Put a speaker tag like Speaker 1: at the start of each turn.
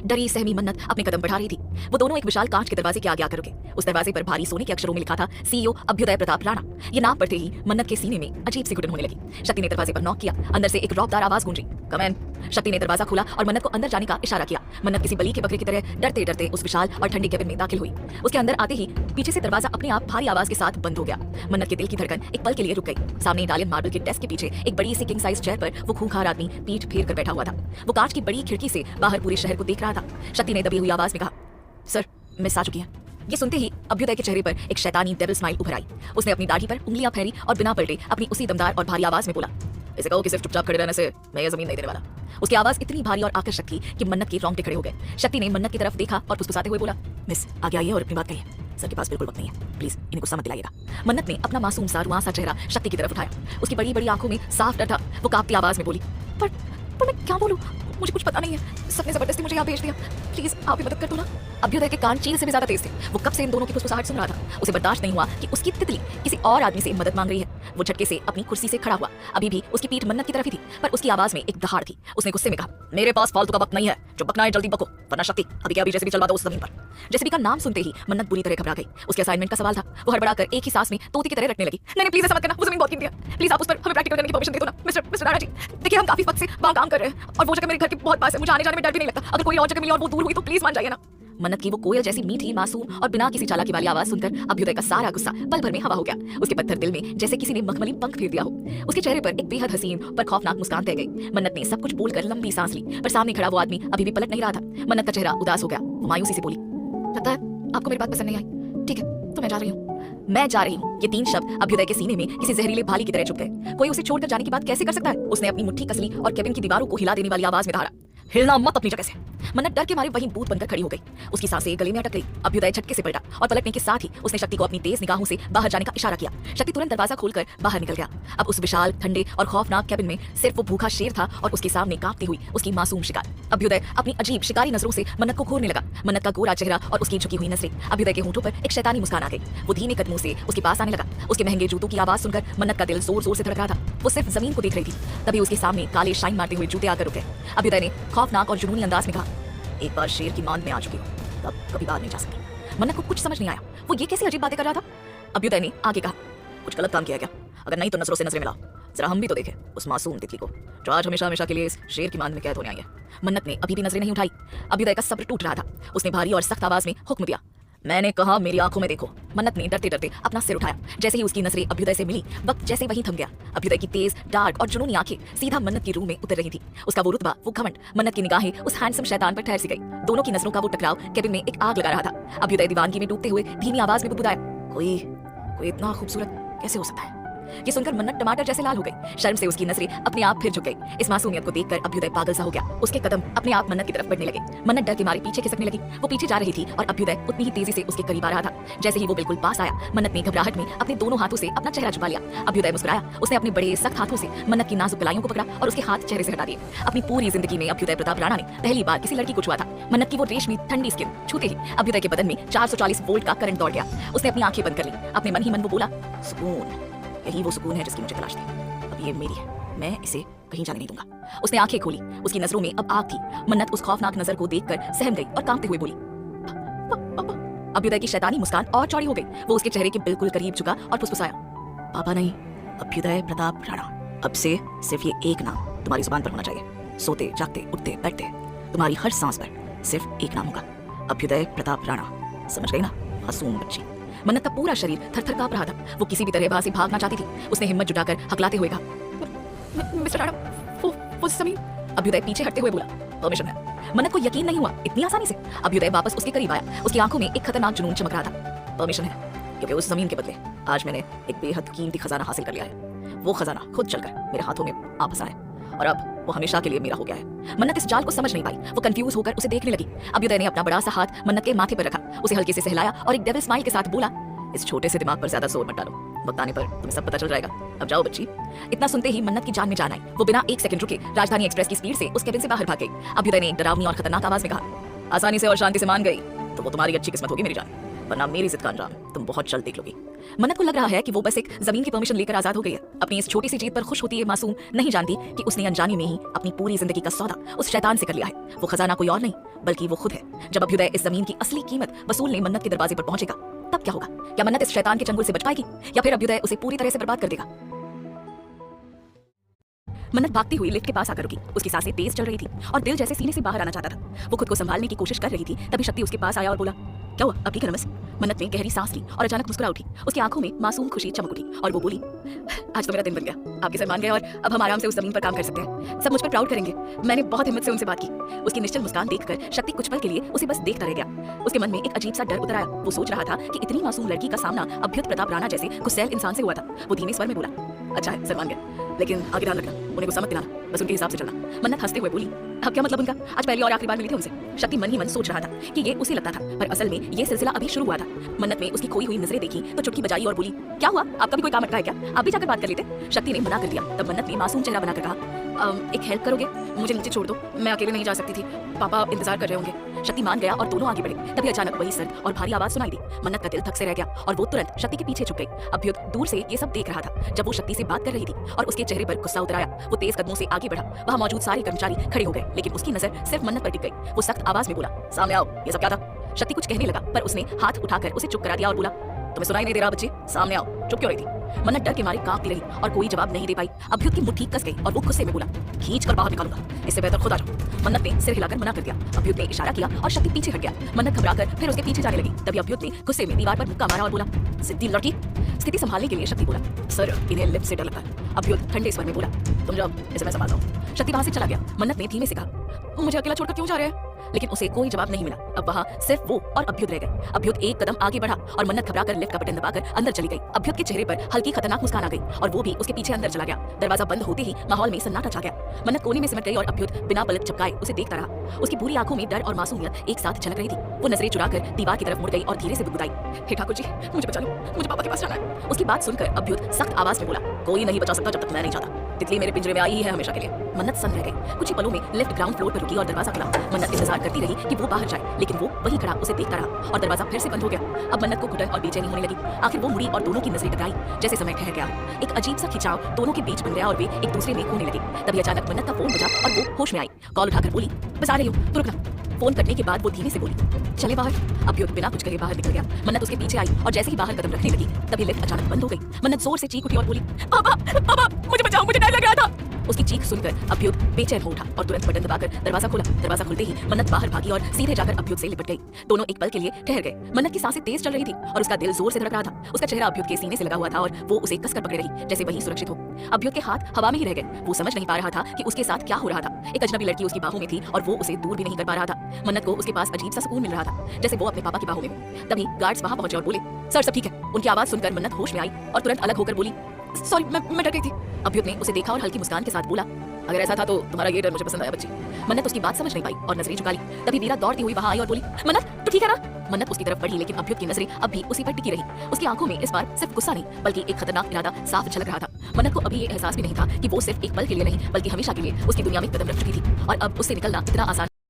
Speaker 1: डरी सहमी मन्नत अपने कदम बढ़ा रही थी। वो दोनों एक विशाल कांच के दरवाजे के आगे आकर रुके। उस दरवाजे पर भारी सोने के अक्षरों में लिखा था सीईओ अभ्युदय प्रताप राणा। ये नाम पढ़ते ही मन्नत के सीने में अजीब सी घुटन होने लगी। शक्ति ने दरवाजे पर नॉक किया। अंदर से एक रौबदार आवाज गूंजी, कम इन। शक्ति ने दरवाजा खोला और मन्नत को अंदर जाने का इशारा किया। मन्नत किसी बली के बकरे की तरह डरते डरते उस विशाल और ठंडी केबिन में दाखिल हुई। उसके अंदर आते ही पीछे से दरवाजा अपने आप भारी आवाज के साथ बंद हो गया। मन्नत के दिल की धड़कन एक पल के लिए रुक गई। सामने इटालियन मार्बल के डेस्क के पीछे एक बड़ी सी किंग साइज चेयर पर वो खूंखार आदमी पीठ फेर कर बैठा हुआ था। वो कांच की बड़ी खिड़की से बाहर पूरे शहर को देख रहा था। शक्ति ने दबी हुई आवाज में कहा, सर मिस आ चुकी है। ये सुनते ही अभ्युदय के चेहरे पर एक शैतानी डेविल स्माइल उभर आई। उसने अपनी दाढ़ी पर उंगलियां फेरी और बिना पलटे अपनी उसी दमदार और भारी आवाज में बोला, इसे कहो कि सिर्फ चुपचाप खड़े रहने से मैं ये जमीन नहीं देने वाला। उसकी आवाज इतनी भारी और आकर्षक थी कि मन्नत के रोंगटे खड़े हो गए। शक्ति ने मन्नत की तरफ देखा और फुसफुसाते हुए बोला, मिस आगे आइए और अपनी बात कहिए। सर के पास बिल्कुल वक्त नहीं है, प्लीज इन्हें गुस्सा मत दिलाइएगा। मन्नत ने अपना मासूम सा रुआं सा चेहरा शक्ति की तरफ उठाया। उसकी बड़ी बड़ी आंखों में साफ डर था। वो कांपती आवाज में बोली, पर मैं क्या बोलूं, मुझे कुछ पता नहीं है। सबने जबरदस्ती मुझे यहाँ भेज दिया, प्लीज आप ही मदद कर दो ना। अभ्युदय के कान चील से भी ज्यादा तेज थे। वो कब से इन दोनों की फुसफुसाहट सुन रहा था। उसे बर्दाश्त नहीं हुआ कि उसकी तितली किसी और आदमी से मदद मांग रही है। वो झटके से अपनी कुर्सी से खड़ा हुआ। अभी भी उसकी पीठ मन्नत की तरफ ही थी, पर उसकी आवाज में एक दहाड़ थी। उसने गुस्से में कहा, मेरे पास फालतू का वक्त नहीं है, जो बकना है जल्दी बको, वरना शक्ति अभी के अभी जैसे भी चलवा दो उस जमीन पर। जैसे भी का नाम सुनते ही मन्नत बुरी तरह घबरा गई। उसके असाइनमेंट का सवाल था। वो हड़बड़ाकर एक ही सांस में तोते की तरह रटने लगी। नहीं प्लीज ऐसा मत करना, वो जमीन बहुत कीमती है। प्लीज आप उस पर हमें प्रैक्टिकल करने की परमिशन दे दो ना मिस्टर राणा जी। देखिए हम काफी वक्त से वहाँ काम कर रहे हैं और वो जगह मेरे घर के बहुत पास है। मुझे आने जाने में डर भी नहीं लगता। अगर कोई और जगह मिली और वो दूर हुई तो प्लीज मान जाइए ना। मन्नत की वो कोयल जैसी मीठी मासूम और बिना किसी चालाकी वाली आवाज सुनकर अभ्युदय का सारा गुस्सा पल भर में हवा हो गया। उसके पत्थर दिल में जैसे किसी ने मखमली पंख फेर दिया हो। उसके चेहरे पर एक बेहद हसीन पर खौफनाक मुस्कान तय गई। मन्नत ने सब कुछ बोलकर लंबी सांस ली, पर सामने खड़ा वो आदमी अभी भी पलट नहीं रहा था। मन्नत का चेहरा उदास हो गया। वो मायूसी से बोली, लगता है आपको मेरी बात पसंद नहीं आई। ठीक है तो मैं जा रही हूँ। ये 3 शब्द अभ्युदय के सीने में किसी जहरीले भाली की तरह चुभ गए। कोई उसे छोड़कर जाने की बात कैसे कर सकता है। उसने अपनी मुट्ठी कसली और केबिन की दीवारों को हिला देने वाली आवाज में कहा, हिलना मत अपनी जगह से। मन्नत डर के मारे वहीं बूत बनकर खड़ी हो गई। उसकी सांसें गले में अटक गई। अभ्युदय झटके से पलटा और पलटने के साथ ही उसने शक्ति को अपनी तेज निगाहों से बाहर जाने का इशारा किया। शक्ति तुरंत दरवाजा खोलकर बाहर निकल गया। अब उस विशाल ठंडे और खौफनाक केबिन में सिर्फ वो भूखा शेर था और उसके सामने कांपती हुई उसकी मासूम शिकार। अभ्युदय अपनी अजीब शिकारी नजरों से मन्नत को घूरने लगा। मन्नत का गोरा चेहरा और उसकी झुकी हुई नजरें। अभ्युदय के होंठों पर एक शैतानी मुस्कान आ गई। वो धीमे कदमों से उसके पास आने लगा। उसके महंगे जूतों की आवाज सुनकर मन्नत का दिल जोर जोर से धड़क रहा था। वो सिर्फ जमीन को देख रही थी। तभी उसके सामने काले शाइन मारते हुए जूते आकर रुके। अभ्युदय ने खौफनाक और जुनूनी अंदाज में कहा, एक बार शेर की मांद में आ चुकी हो, तब कभी बाहर नहीं जा सकती। मन्नत को कुछ समझ नहीं आया। वो ये कैसी अजीब बातें कर रहा था। अभ्युदय ने आगे कहा, कुछ गलत काम किया क्या? अगर नहीं तो नजरों से नजरें मिलाओ। जरा हम भी तो देखें उस मासूम तितली को जो आज हमेशा हमेशा के लिए इस शेर की मांद में कैद होने आई है। मन्नत ने अभी भी नजरें नहीं उठाई। अभ्युदय का सब्र टूट रहा था। उसने भारी और सख्त आवाज में हुक्म दिया, मैंने कहा मेरी आंखों में देखो। मन्नत ने डरते डरते अपना सिर उठाया। जैसे ही उसकी नजरें अभ्युदय से मिली, वक्त जैसे वहीं थम गया। अभ्युदय की तेज डार्क और जुनूनी आंखें सीधा मन्नत की रूह में उतर रही थी। उसका वो रुतबा, वो घमंड, मन्नत की निगाहें उस हैंडसम शैतान पर ठहर सी गई। दोनों की नजरों का वो टकराव केबिन में एक आग लगा रहा था। अभ्युदय दीवानगी में डूबते हुए धीमी आवाज में बुदबुदाया, कोई इतना खूबसूरत कैसे हो सकता है? ये सुनकर मन्नत टमाटर जैसे लाल हो गई। शर्म से उसकी नजरें अपने आप फिर झुक गई। इस मासूमियत को देखकर अभ्युदय पागल सा हो गया। उसके कदम अपने आप मन्नत की तरफ बढ़ने लगे। मन्नत डर के मारे पीछे खिसकने लगी। वो पीछे जा रही थी और अभ्युदय उतनी ही तेजी से उसके करीब आ रहा था। जैसे ही वो बिल्कुल पास आया, मन्नत ने घबराहट में अपने दोनों हाथों से अपना चेहरा छुपा लिया। अभ्युदय मुस्कुराया। उसने अपने बड़े सख्त हाथों से मन्नत की नाजुक कलाइयों को पकड़ा और उसके हाथ चेहरे से हटा दिए। अपनी पूरी जिंदगी में अभ्युदय प्रताप राणा ने पहली बार किसी लड़की को छुआ था। मन्नत की वो रेशमी ठंडी स्किन छूते ही अभ्युदय के बदन में 440 वोल्ट का करंट दौड़ गया। उसने अपनी आंखें बंद कर ली। अपने मन ही मन वो बोला, सुकून, यही वो सुकून है जिसकी मुझे तलाश थी। अब ये मेरी है, मैं इसे कहीं जाने नहीं दूंगा। उसने आंखें खोली। उसकी नजरों में अब आग थी। मन्नत उस खौफनाक नजर को देखकर सहम गई और कांपते हुए बोली, पापा। अभ्युदय की शैतानी मुस्कान और चौड़ी हो गई। वो उसके चेहरे के बिल्कुल करीब झुका और फुसफुसाया, पापा नहीं, अभ्युदय प्रताप राणा। अब से सिर्फ ये एक नाम तुम्हारी जुबान पर होना चाहिए। सोते जागते उठते बैठते तुम्हारी हर सांस पर सिर्फ एक नाम होगा, अभ्युदय प्रताप राणा। समझ गई ना मासूम बच्ची? मन्नत का पूरा शरीर थर-थर कांप रहा था। वो किसी भी तरह वहां से भागना चाहती थी। उसने हिम्मत जुटाकर हकलाते हुए कहा, मिस्टर राणा, वो जमीन। अभ्युदय पीछे हटते हुए बोला, परमिशन है। मन्नत को यकीन नहीं हुआ इतनी आसानी से। अभ्युदय वापस उसके करीब आया। उसकी आंखों में एक खतरनाक जुनून चमक रहा था। परमिशन है, क्योंकि उस जमीन के बदले आज मैंने एक बेहद कीमती खजाना हासिल कर लिया है। वो खजाना खुद चलकर मेरे हाथों में वापस आया और अब वो हमेशा के लिए मेरा हो गया है। मन्नत इस जाल को समझ नहीं पाई। वो कंफ्यूज होकर उसे देखने लगी। अभ्युदय ने अपना बड़ा सा हाथ मन्नत के माथे पर रखा, उसे हल्के से सहलाया और एक डेविल स्माइल के साथ बोला, इस छोटे से दिमाग पर ज्यादा जोर मत डालो, वक्त आने पर तुम्हें सब पता चल जाएगा। अब जाओ बच्ची। इतना सुनते ही मन्नत की जान में जान आई। वो बिना एक सेकंड रुके राजधानी एक्सप्रेस की स्पीड से उस केबिन से बाहर भाग गई। अभ्युदय ने डरावनी और खतरनाक आवाज में कहा, आसानी से और शांति से मान गई तो वो तुम्हारी अच्छी किस्मत होगी मेरी जान, वरना मेरी जिद का अंजाम तुम बहुत जल्द देख लोगी। मन्नत को लग रहा है कि वो बस एक जमीन की परमिशन लेकर आजाद हो गई है। अपनी इस छोटी सी जीत पर खुश होती है मासूम नहीं जानती कि उसने अनजाने में ही अपनी पूरी जिंदगी का सौदा उस शैतान से कर लिया है। वो खजाना कोई और नहीं बल्कि वो खुद है। जब अभ्युदय इस जमीन की असली कीमत वसूलने मन्नत के दरवाजे पर पहुंचेगा तब क्या होगा? क्या मन्नत इस शैतान के चंगुल से बच पाएगी या फिर अभ्युदय उसे पूरी तरह से बर्बाद कर देगा? मन्नत भागती हुई लिफ्ट के पास आकर रुकी। उसकी सांसें तेज चल रही थी और दिल जैसे सीने से बाहर आना चाहता था। वो खुद को संभालने की कोशिश कर रही थी, तभी शक्ति उसके पास आया और बोला, क्या हुआ? अब ठीक है नमस? मन्नत ने गहरी सांस ली और अचानक मुस्कुरा उठी। उसकी आंखों में मासूम खुशी चमक उठी और वो बोली, आज तो मेरा दिन बन गया। आपके सर मान गए और अब हम आराम से उस जमीन पर काम कर सकते हैं। सब मुझ पर प्राउड करेंगे। मैंने बहुत हिम्मत से उनसे बात की। उसकी निश्चल मुस्कान देखकर शक्ति कुछ पल के लिए उसे बस देखता रह गया। उसके मन में एक अजीब सा डर उतर आया। वो सोच रहा था कि इतनी मासूम लड़की का सामना अभ्युत प्रताप राणा जैसे गुस्सैल इंसान से हुआ था। वो धीमे स्वर में बोला, अच्छा है सर मान गया, लेकिन आगे ध्यान रखना, उन्हें गुस्सा मत दिलाना, बस उनके हिसाब से चलना। मन्नत हंसते हुए बोली, अब क्या मतलब उनका? आज पहली और आखिरी बार मिली थी उनसे। शक्ति मन ही मन सोच रहा था कि ये उसे लगता था, पर असल में ये सिलसिला अभी शुरू हुआ था। मन्नत ने उसकी खोई हुई नजरें देखी तो चुटकी बजाई और बोली, क्या हुआ? आपका भी कोई काम अटका है क्या? आप भी जाकर बात कर लेते। शक्ति ने मना कर दिया। तब मन्नत ने मासूम चेहरा बनाकर कहा, एक हेल्प करोगे? मुझे नीचे छोड़ दो, मैं अकेले नहीं जा सकती थी, पापा इंतजार कर रहे होंगे। शक्ति मान गया और दोनों आगे बढ़े। तभी अचानक वही सर्द और भारी आवाज सुनाई दी। मन्नत का दिल धक से रह गया और वो तुरंत शक्ति के पीछे छुप गई। अभ्युत दूर से ये सब देख रहा था जब वो शक्ति से बात कर रही थी और उसके चेहरे पर गुस्सा उतर आया। वो तेज कदमों से आगे बढ़ा। वहां मौजूद सारे कर्मचारी खड़े हो गए, लेकिन उसकी नजर सिर्फ मन्नत पर टिक गई। वो सख्त आवाज में बोला, सामने आओ। ये सब क्या था? शक्ति कुछ कहने लगा पर उसने हाथ उठाकर उसे चुप करा दिया और बोला, तुम्हें सुनाई नहीं दे रहा बच्ची? सामने आओ। चुप क्यों रही थी? मन्नत डर के मारे कांपती रही और कोई जवाब नहीं दे पाई। अभ्युत की मुट्ठी कस गई और वो गुस्से में बोला, खींच कर बाहर निकालूंगा, इससे बेहतर खुद आ जाओ। मन्नत ने सिर हिलाकर मना कर दिया। अभ्युत ने इशारा किया और शक्ति पीछे हट गया। मन्नत घबराकर फिर उसके पीछे जाने लगी। तभी अभ्युत ने गुस्से में दीवार पर मुक्का मारा और बोला, सिद्धि लड़की। स्थिति संभालने के लिए शक्ति बोला, सर इन्हें लिफ्ट से डर लगता है। अभ्युत ठंडे स्वर में बोला, तुम जाओ, इसे मैं संभालता हूँ। शक्ति वहां से चला गया। मन्नत ने धीमे से कहा, मुझे अकेला छोड़कर क्यों जा रहे हैं? लेकिन उसे कोई जवाब नहीं मिला। अब वहां सिर्फ वो और अभ्युत रह गए। अभ्युत एक कदम आगे बढ़ा और मन्नत घबराकर लिफ्ट का बटन दबाकर अंदर चली गई। अभ्युत के चेहरे पर हल्की खतरनाक मुस्कान आ गई और वो भी उसके पीछे अंदर चला गया। दरवाजा बंद होते ही माहौल में सन्नाटा छा गया। मन्नत कोने में सिमट गई और अभ्युत बिना पलक झपकाए उसे देखता रहा। उसकी पूरी आंखों में डर और मासूमियत एक साथ झलक रही थी। वो नजरें चुराकर दीवार की तरफ मुड़ गई और धीरे से बुदबुदाई, हे ठाकुर जी मुझे बचा लो, मुझे पापा के पास जाना है। उसकी बात सुनकर अभ्युत सख्त आवाज में बोला, कोई नहीं बचा सकता जब तक मैं नहीं चाहता। तितली मेरे पिंजरे में आई ही है हमेशा के लिए। मन्नत सन रह गई। कुछ ही पलों में लिफ्ट ग्राउंड फ्लोर पर रुकी और दरवाजा खुला। मन्नत इंतजार करती रही कि वो बाहर जाए, लेकिन वो वहीं खड़ा उसे देखता रहा और दरवाजा फिर से बंद हो गया। अब मन्नत को घुटन और बेचैनी होने लगी। आखिर वो मुड़ी और दोनों की नजरें टकराई। जैसे समय ठहर गया, एक अजीब सा खिंचाव दोनों के बीच बन गया और वे एक दूसरे में खोने लगे। तभी अचानक मन्नत का फोन बजा और वो होश में आई। कॉल उठाकर बोली, बस आ रही हूँ, तो रुकना। फोन कटने के बाद वो धीमे से बोली, चले बाहर। अभ्युत बिना कुछ कहे बाहर निकल गया। मन्नत उसके पीछे आई और जैसे ही बाहर कदम रखने लगी तभी लिफ्ट अचानक बंद हो गई। मन्नत जोर से चीख उठी और बोली, पापा पापा मुझे बचाओ, मुझे डर लग रहा था। उसकी चीख सुनकर अभ्युत बेचैन हो उठा और तुरंत बटन दबाकर दरवाजा खोला। दरवाजा खुलते ही मन्नत बाहर भागी और सीधे जाकर अभ्युत से लिपट गई। दोनों एक पल के लिए ठहर गए। मन्नत की सांसें तेज चल रही थी और उसका दिल जोर से धड़क रहा था। उसका चेहरा अभ्युत के सीने से लगा हुआ था और वो उसे कसकर पकड़े रही जैसे वही सुरक्षित हो। अभ्युत के हाथ हवा में ही रह गए। वो समझ नहीं पा रहा था कि उसके साथ क्या हो रहा था। एक अजनबी लड़की उसकी बाहों में थी और वो उसे दूर भी नहीं कर पा रहा था। मन्नत को उसके पास अजीब सा सुकून मिल रहा था, जैसे वो अपने पापा की बाहों में हो। तभी गार्ड्स वहां पहुंचे और बोले, सर सब ठीक है। उनकी आवाज सुनकर मन्नत होश में आई और तुरंत अलग होकर बोली, सॉरी मैं डर गई थी। अभ्युत ने उसे देखा और हल्की मुस्कान के साथ बोला, अगर ऐसा था तो तुम्हारा ये डर मुझे पसंद आया बच्ची। मन्नत उसकी बात समझ नहीं पाई और नजरें झुका ली। तभी वीरा दौड़ती हुई वहां आई और बोली, मन्नत तो ठीक है ना? मन्नत उसकी तरफ बढ़ी, लेकिन अभ्युत की नजरें अब भी उसी पर टिकी रही। उसकी आंखों में इस बार सिर्फ गुस्सा नहीं बल्कि एक खतरनाक इरादा साफ झलक रहा था। मन्नत को अभी ये एहसास भी नहीं था कि वो सिर्फ एक पल के लिए नहीं बल्कि हमेशा के लिए उसकी दुनिया में कदम रख चुकी थी और अब उससे निकलना इतना आसान